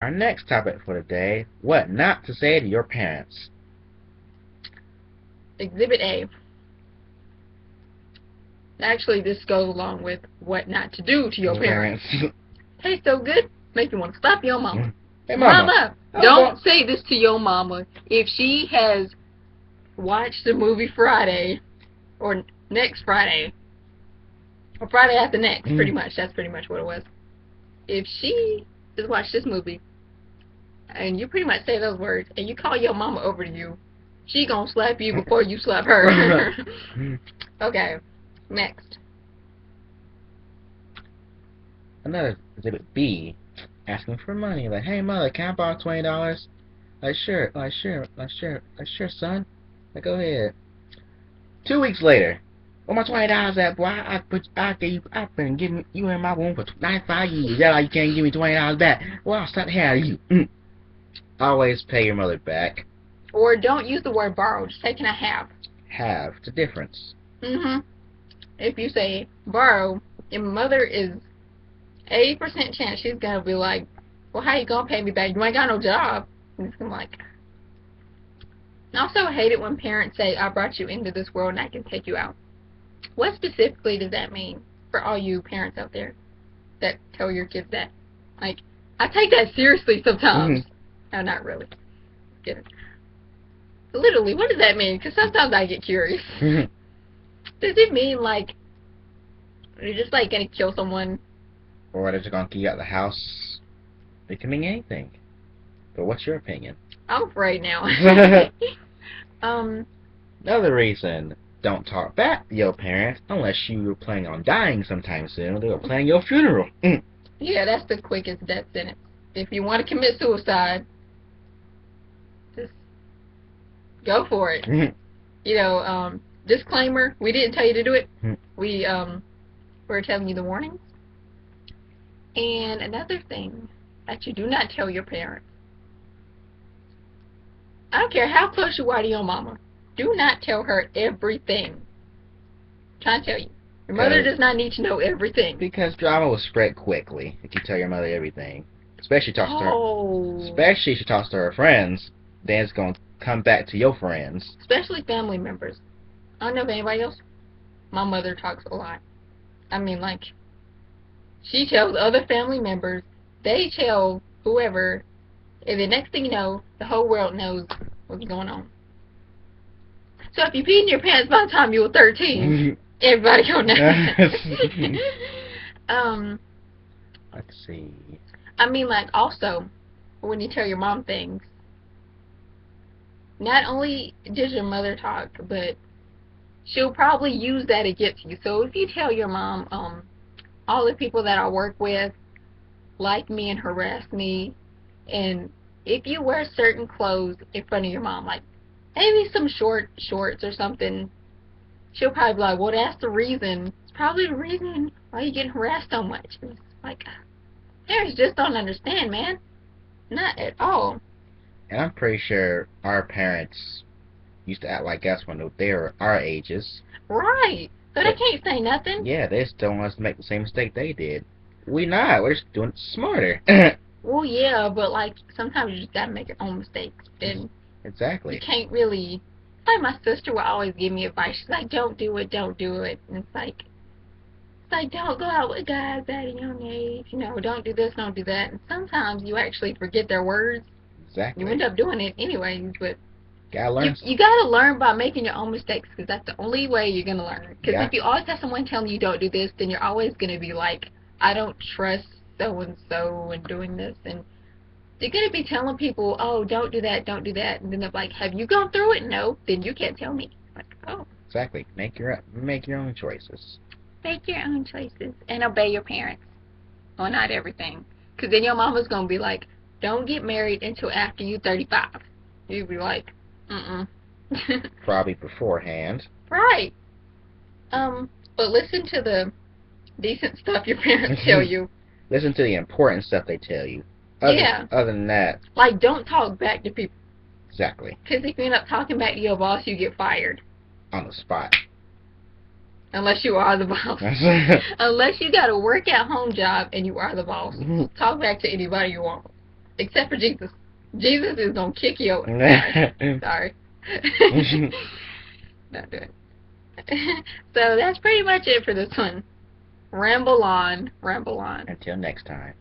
Our next topic for today, what not to say to your parents. Exhibit A. Actually, this goes along with what not to do to your parents. Tastes so good, make you want to slap your mama. Hey, mama. Don't say this to your mama if she has watched the movie Friday or next Friday or Friday after next. Pretty much, that's pretty much what it was. If she has watched this movie and you pretty much say those words and you call your mama over to you, she gonna slap you before you slap her. Okay, next. Another exhibit B, asking for money. Like, hey mother, can I borrow $20? Like sure, son. Like, go ahead. 2 weeks later, where my $20 at, boy? I've been giving you in my womb for 95 years. Yeah, you can't give me $20 back. Well, I'll slap the hell out of you. Always pay your mother back. Or don't use the word borrow. Just say, can I have? Have. It's a difference. If you say borrow, your mother is 80% chance she's going to be like, well, how you going to pay me back? You ain't got no job. And it's gonna be like... I also hate it when parents say, I brought you into this world and I can take you out. What specifically does that mean for all you parents out there that tell your kids that? Like, I take that seriously sometimes. No, not really. Get it. Literally, what does that mean? Because sometimes I get curious. Does it mean, like, you're just, like, going to kill someone? Or they're just going to kick you out of the house? It can mean anything. But what's your opinion? I'm afraid now. Another reason, don't talk back to your parents unless you were planning on dying sometime soon. They were planning your funeral. Yeah, that's the quickest death sentence. If you want to commit suicide, just go for it. You know, disclaimer, we didn't tell you to do it. We're telling you the warnings. And another thing that you do not tell your parents. I don't care how close you are to your mama. Do not tell her everything. I'm trying to tell you. Your mother does not need to know everything. Because drama will spread quickly if you tell your mother everything. Especially if she talks to her friends, then it's going to come back to your friends. Especially family members. I don't know if anybody else. My mother talks a lot. I mean, like, she tells other family members, they tell whoever, and the next thing you know, the whole world knows what's going on. So if you peed in your pants by the time you were 13, everybody gonna know. Let's see. I mean, like, also, when you tell your mom things, not only does your mother talk, but she'll probably use that against you. So if you tell your mom, all the people that I work with like me and harass me, and if you wear certain clothes in front of your mom, like maybe some shorts or something, she'll probably be like, well, that's the reason. It's probably the reason why you're getting harassed so much. And it's like, parents just don't understand, man. Not at all. And I'm pretty sure our parents used to act like us when they were our ages. Right. So they can't say nothing. Yeah, they just don't want us to make the same mistake they did. We're just doing it smarter. Well, yeah, but like sometimes you just gotta make your own mistakes. And exactly. You can't really. Like my sister would always give me advice. She's like, "Don't do it, don't do it." And it's like don't go out with guys at a young age. You know, don't do this, don't do that. And sometimes you actually forget their words. Exactly. You end up doing it anyways, but gotta learn. You gotta learn by making your own mistakes, because that's the only way you're gonna learn. Because if you always have someone telling you don't do this, then you're always gonna be like, I don't trust so and so and doing this, and you're gonna be telling people, oh, don't do that, and then they're like, have you gone through it? No, then you can't tell me. Like, oh. Exactly. Make your own choices. Make your own choices and obey your parents. Well, not everything, because then your mama's gonna be like, don't get married until after you're 35. You'd be like, Probably beforehand. Right. But listen to the decent stuff your parents tell you. Listen to the important stuff they tell you. Other than that. Like, don't talk back to people. Exactly. Because if you end up talking back to your boss, you get fired. On the spot. Unless you are the boss. Unless you got a work-at-home job and you are the boss. Talk back to anybody you want. Except for Jesus. Jesus is gonna kick you. Sorry. Sorry. Not doing it. So that's pretty much it for this one. Ramble on, ramble on. Until next time.